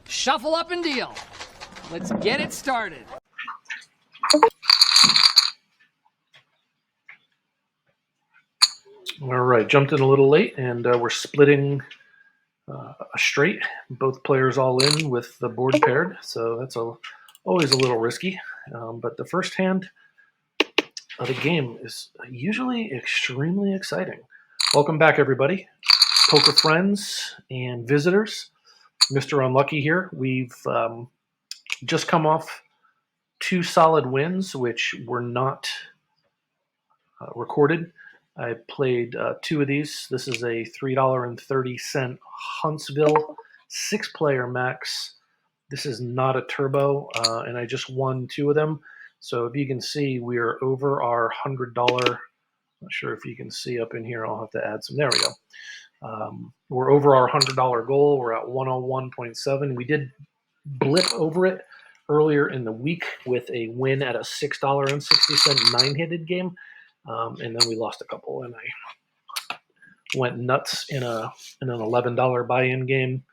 Shuffle up and deal. Let's get it started. All right, jumped in a little late, and we're splitting a straight. Both players all in with the board paired, so that's always a little risky. But the first hand of the game is usually extremely exciting. Welcome back, everybody. Poker friends and visitors. Mr. Unlucky here. We've just come off 2 solid wins, which were not recorded. I played 2 of these. This is a $3.30 Huntsville 6-player max. This is not a turbo, and I just won 2 of them. So if you can see, we are over our $100. Not sure if you can see up in here. I'll have to add some. There we go. We're over our $100 goal. We're at 101.7. We did blip over it earlier in the week with a win at a $6.60 9-handed game. And then we lost a couple, and I went nuts in an $11 buy-in game.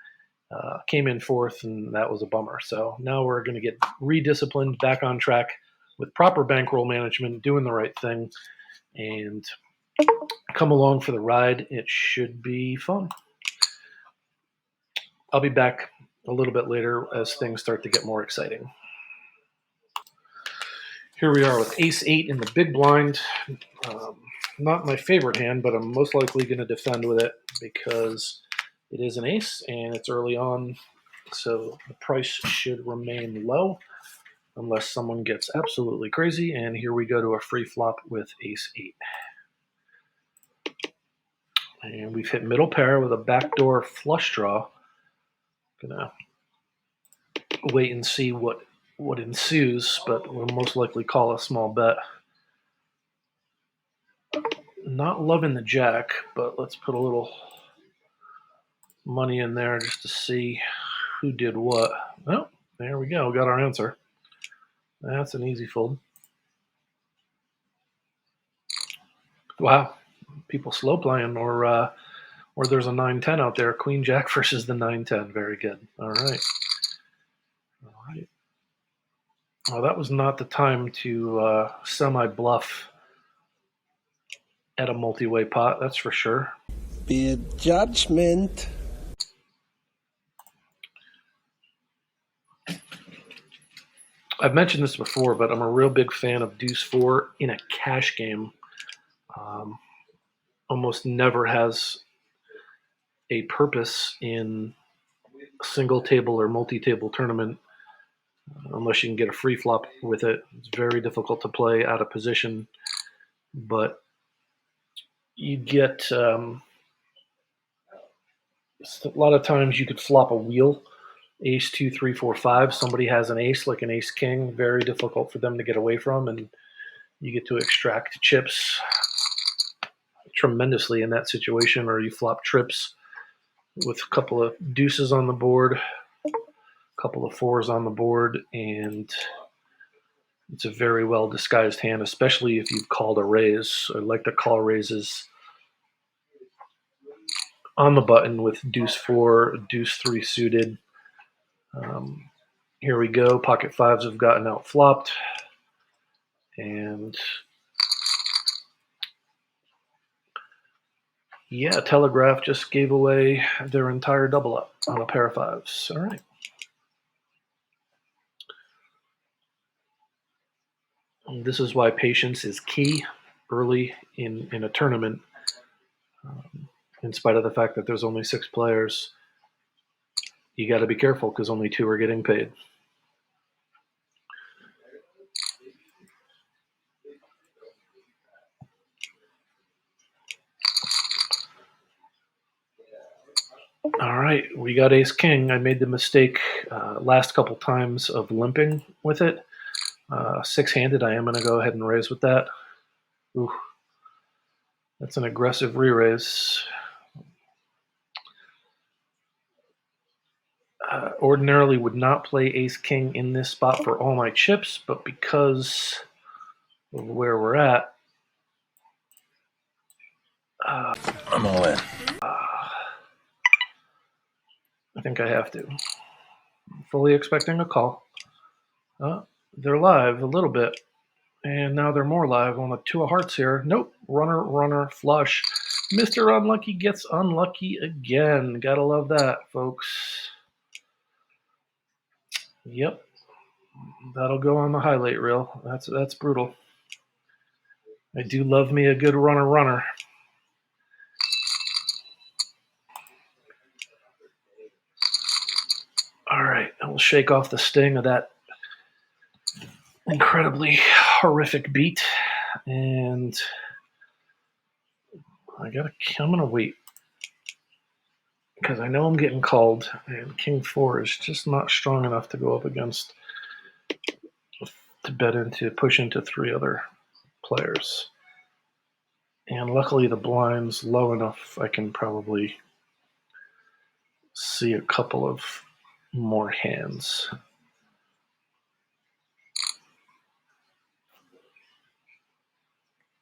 Came in 4th, and that was a bummer. So now we're going to get redisciplined, back on track with proper bankroll management, doing the right thing, and come along for the ride. It should be fun. I'll be back a little bit later as things start to get more exciting. Here we are with Ace-8 in the big blind. Not my favorite hand, but I'm most likely going to defend with it because it is an ace and it's early on, so the price should remain low unless someone gets absolutely crazy. And here we go to a free flop with Ace-8. And we've hit middle pair with a backdoor flush draw. Gonna wait and see what ensues, but we'll most likely call a small bet. Not loving the jack, but let's put a little money in there just to see who did what. Oh, there we go. Got our answer. That's an easy fold. Wow. People slow playing, or there's a 9-10 out there. Queen Jack versus the 9-10. Very good. All right. Well, that was not the time to semi-bluff at a multi-way pot, that's for sure. Be it judgment. I've mentioned this before, but I'm a real big fan of Deuce 4 in a cash game. Almost never has a purpose in a single table or multi-table tournament unless you can get a free flop with it. It's very difficult to play out of position, but you get a lot of times you could flop a wheel, ace 2, 3, 4, 5. Somebody has an ace like an ace king, very difficult for them to get away from, and you get to extract chips tremendously in that situation. Or you flop trips with a couple of deuces on the board, a couple of 4s on the board, and it's a very well disguised hand, especially if you've called a raise. I like to call raises on the button with Deuce 4, Deuce 3 suited. Here we go. Pocket 5s have gotten out flopped, and yeah, Telegraph just gave away their entire double up on a pair of 5s. All right. This is why patience is key early in a tournament. In spite of the fact that there's only 6 players, you got to be careful because only 2 are getting paid. All right, we got ace king. I made the mistake last couple times of limping with it. 6-handed, I am going to go ahead and raise with that. Ooh, that's an aggressive re-raise. Ordinarily would not play ace king in this spot for all my chips, but because of where we're at, I'm all in. I think I have to. fully expecting a call. They're live a little bit. And now they're more live on a 2 of hearts here. Nope. Runner, runner, flush. Mr. Unlucky gets unlucky again. Gotta love that, folks. Yep. That'll go on the highlight reel. That's brutal. I do love me a good runner, runner. All right. I will shake off the sting of that incredibly horrific beat. And I'm gonna wait. Because I know I'm getting called, and King 4 is just not strong enough to go up against, to push into 3 other players. And luckily the blind's low enough I can probably see a couple of more hands.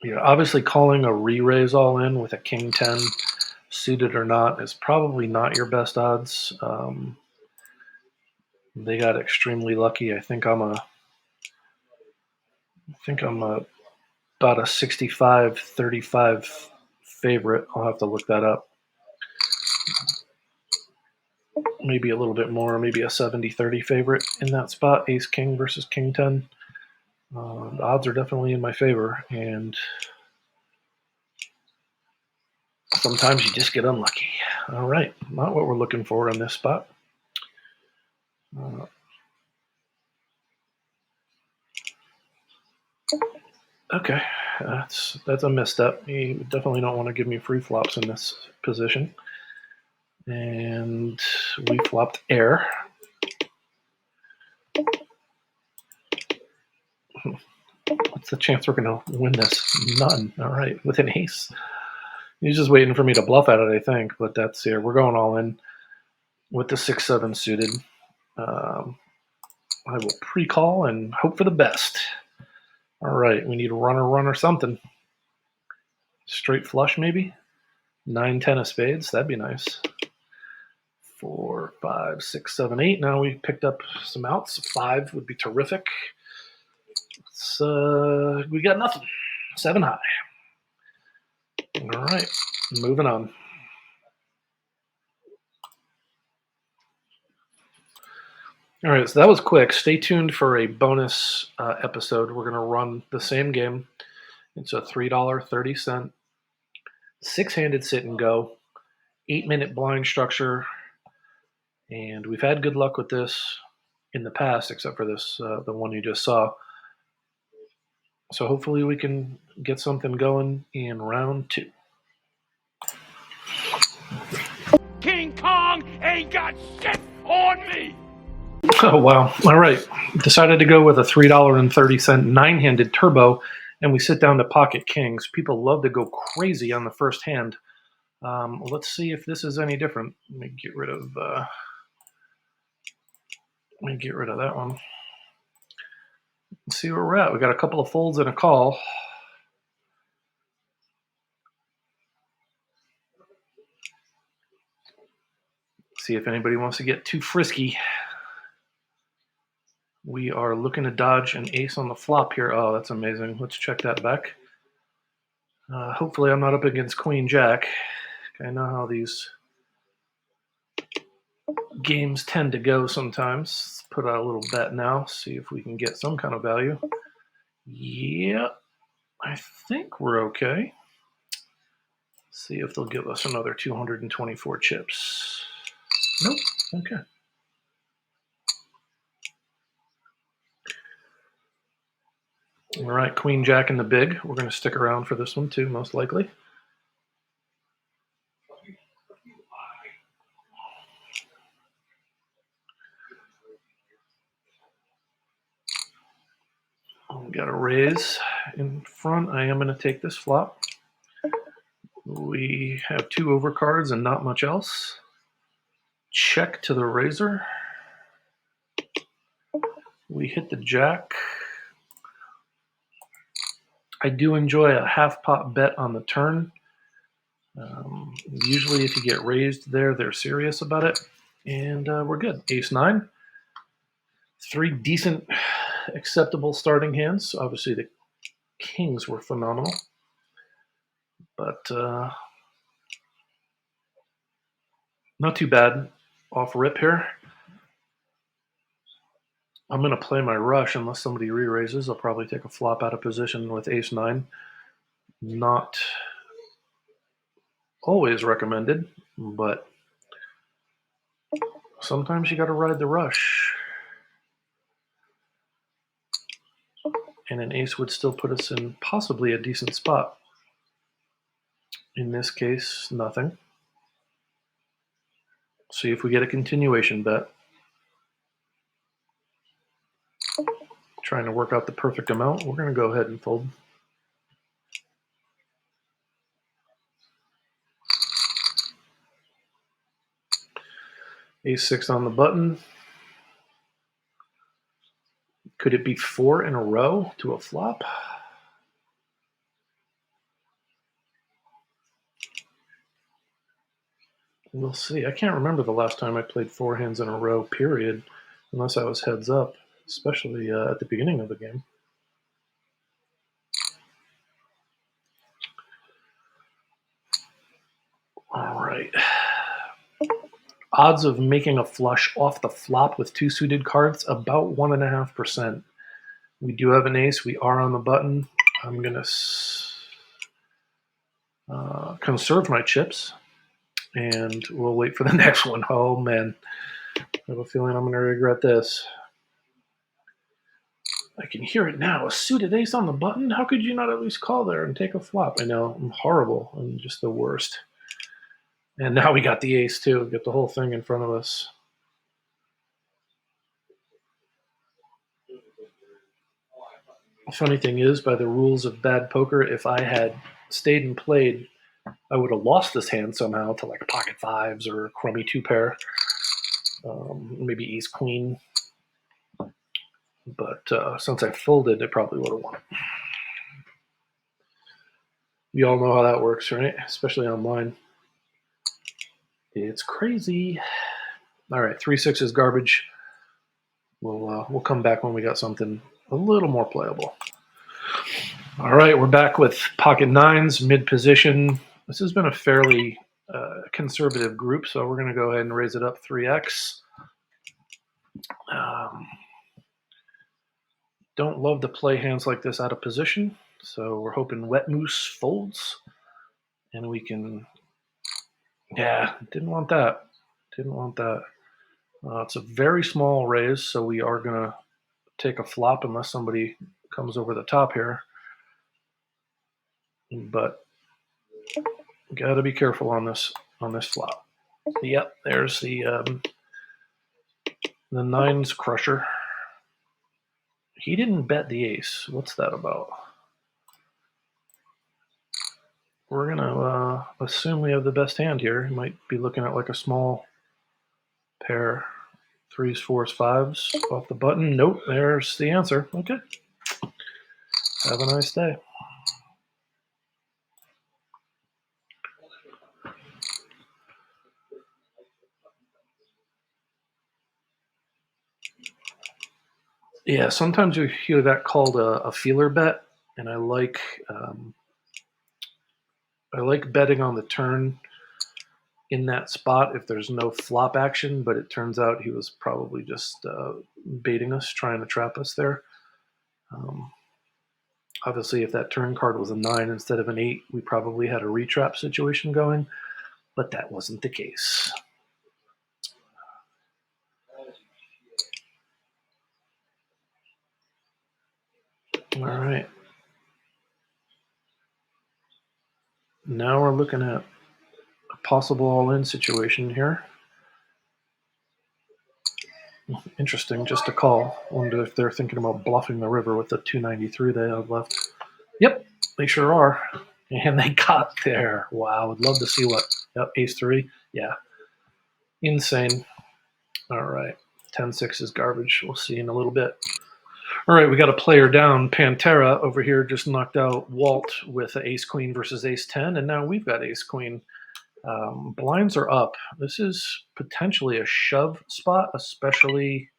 Yeah, obviously calling a re-raise all in with a King 10, suited or not, is probably not your best odds. They got extremely lucky. I think I'm about a 65-35 favorite. I'll have to look that up. Maybe a little bit more, maybe a 70-30 favorite in that spot, Ace King versus King 10. The odds are definitely in my favor, and sometimes you just get unlucky. All right, not what we're looking for in this spot. Okay, that's a misstep. You definitely don't want to give me free flops in this position. And we flopped air. What's the chance we're going to win this? None. All right, with an ace. He's just waiting for me to bluff at it, I think, but that's here. We're going all in with the 6-7 suited. I will pre-call and hope for the best. All right, we need a runner, runner, something. Straight flush, maybe? 9-10 of spades, that'd be nice. 4, 5, 6, 7, 8. Now we picked up some outs. 5 would be terrific. We got nothing. 7 high. All right, moving on. All right, so that was quick. Stay tuned for a bonus episode. We're going to run the same game. It's a $3.30 6-handed sit and go, 8-minute blind structure, and we've had good luck with this in the past, except for this, the one you just saw. So hopefully we can get something going in round 2. King Kong ain't got shit on me! Oh, wow. All right. Decided to go with a $3.30 9-handed turbo, and we sit down to pocket kings. People love to go crazy on the first hand. Let's see if this is any different. Let me get rid of that one. Let's see where we're at. We got a couple of folds and a call. See if anybody wants to get too frisky. We are looking to dodge an ace on the flop here. Oh, that's amazing. Let's check that back. Hopefully I'm not up against Queen Jack. I know how these games tend to go sometimes. Let's put out a little bet now, see if we can get some kind of value. Yeah, I think we're okay. See if they'll give us another 224 chips. Nope, okay. All right, Queen Jack in the big. We're going to stick around for this one too, most likely. We got a raise in front. I am going to take this flop. We have 2 overcards and not much else. Check to the razor. We hit the jack. I do enjoy a half pot bet on the turn. Usually if you get raised there, they're serious about it. And we're good. Ace 9. Three decent, acceptable starting hands. Obviously, the kings were phenomenal. But not too bad off rip here. I'm going to play my rush unless somebody re-raises. I'll probably take a flop out of position with ace-9. Not always recommended, but sometimes you got to ride the rush. And an ace would still put us in possibly a decent spot. In this case, nothing. See if we get a continuation bet. Trying to work out the perfect amount. We're going to go ahead and fold. Ace-6 on the button. Could it be 4 in a row to a flop? We'll see. I can't remember the last time I played 4 hands in a row, period, unless I was heads up, especially at the beginning of the game. All right. Odds of making a flush off the flop with 2 suited cards, about 1.5%. We do have an ace. We are on the button. I'm going to conserve my chips, and we'll wait for the next one. Oh, man. I have a feeling I'm going to regret this. I can hear it now. A suited ace on the button? How could you not at least call there and take a flop? I know. I'm horrible. I'm just the worst. And now we got the ace, too. We got the whole thing in front of us. The funny thing is, by the rules of bad poker, if I had stayed and played, I would have lost this hand somehow to like pocket 5s or crummy 2-pair. Maybe ace-queen. But since I folded, I probably would have won. You all know how that works, right? Especially online. It's crazy. All right, 3-6 is garbage. We'll come back when we got something a little more playable. All right, we're back with pocket 9s, mid position. This has been a fairly conservative group, so we're going to go ahead and raise it up 3x. Don't love to play hands like this out of position, so we're hoping Wet Moose folds, and we can. Yeah, didn't want that. Didn't want that. It's a very small raise, so we are going to take a flop unless somebody comes over the top here. But got to be careful on this flop. Yep, there's the 9s crusher. He didn't bet the ace. What's that about? We're going to assume we have the best hand here. He might be looking at like a small pair. 3s, 4s, 5s off the button. Nope, there's the answer. Okay. Have a nice day. Yeah, sometimes you hear that called a feeler bet, and I like betting on the turn in that spot if there's no flop action, but it turns out he was probably just baiting us, trying to trap us there. Obviously, if that turn card was a 9 instead of an 8, we probably had a retrap situation going, but that wasn't the case. All right. Now we're looking at a possible all-in situation here. Interesting, just a call. Wonder if they're thinking about bluffing the river with the 293 they have left. Yep, they sure are. And they got there. Wow, I'd love to see what. Yep, ace-3. Yeah. Insane. All right. 10-6 is garbage. We'll see in a little bit. All right, we got a player down. Pantera over here just knocked out Walt with ace-queen versus ace-10, and now we've got ace-queen. Blinds are up. This is potentially a shove spot, especially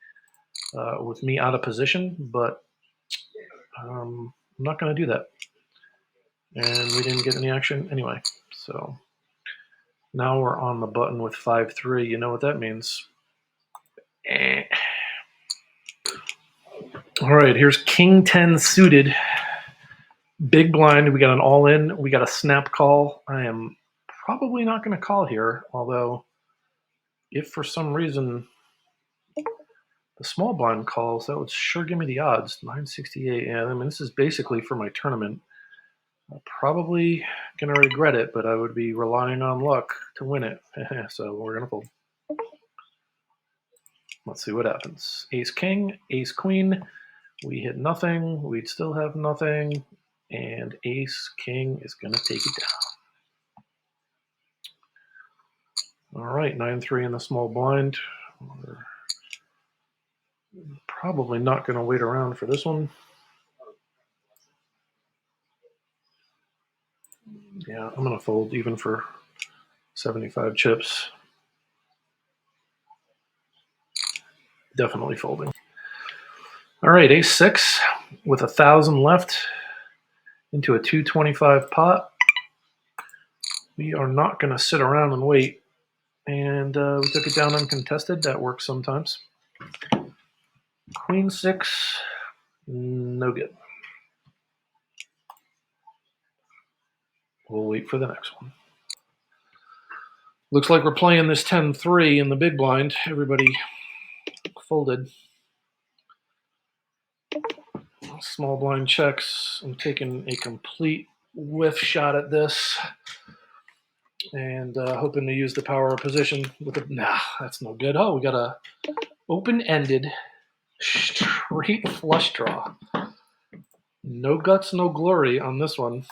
with me out of position, but I'm not going to do that. And we didn't get any action anyway. So now we're on the button with 5-3. You know what that means. All right, here's King 10 suited. Big blind. We got an all-in. We got a snap call. I am probably not going to call here, although if for some reason the small blind calls, that would sure give me the odds. 968. Yeah, I mean, this is basically for my tournament. I'm probably going to regret it, but I would be relying on luck to win it. So we're going to fold. Let's see what happens. Ace King, Ace Queen. We hit nothing. We'd still have nothing. And Ace King is going to take it down. All right, 9-3 in the small blind. We're probably not going to wait around for this one. Yeah, I'm going to fold even for 75 chips. Definitely folding. All right, Ace 6 with 1,000 left into a 225 pot. We are not going to sit around and wait. And we took it down uncontested. That works sometimes. Queen 6, no good. We'll wait for the next one. Looks like we're playing this 10-3 in the big blind. Everybody folded. Small blind checks. I'm taking a complete whiff shot at this. And hoping to use the power of position with it. Nah, that's no good. Oh, we got a open-ended straight flush draw. No guts, no glory on this one.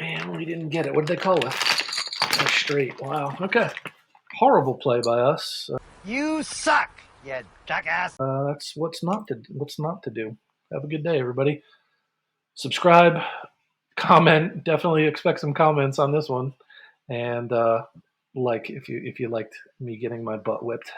And we didn't get it. What did they call it? A straight. Wow. Okay. Horrible play by us. You suck, you jackass. That's what's not to do. Have a good day, everybody. Subscribe, comment. Definitely expect some comments on this one, and like if you liked me getting my butt whipped.